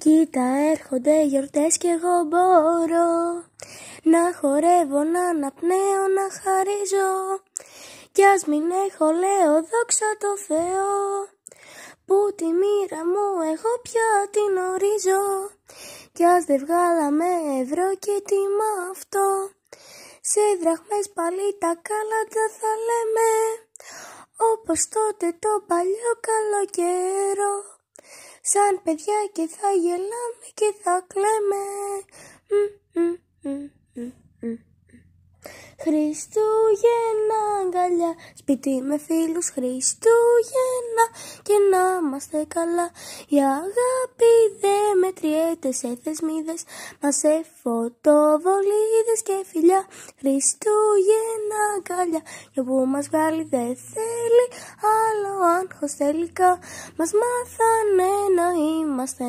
Κοίτα, έρχονται γιορτές κι εγώ μπορώ να χορεύω, να αναπνέω, να χαρίζω. Κι ας μην έχω, λέω, δόξα τω Θεώ, που τη μοίρα μου εγώ πια την ορίζω. Κι ας δεν βγάλαμε ευρώ και τι μ' αυτό, σε δραχμές πάλι τα κάλαντα θα λέμε, όπως τότε το παλιό καλό καιρό. Σαν παιδιά και θα γελάμε και θα κλαίμε. Χριστούγεννα αγκαλιά, σπίτι με φίλους, Χριστούγεννα και να είμαστε καλά. Η αγάπη δεν μετριέται σε θεσμίδες, μα σε φωτοβολίδες και φιλιά. Χριστούγεννα αγκαλιά, και που μας βγάλει δεν θέλει άλλο άγχος τελικά. Μας μάθανε να είμαστε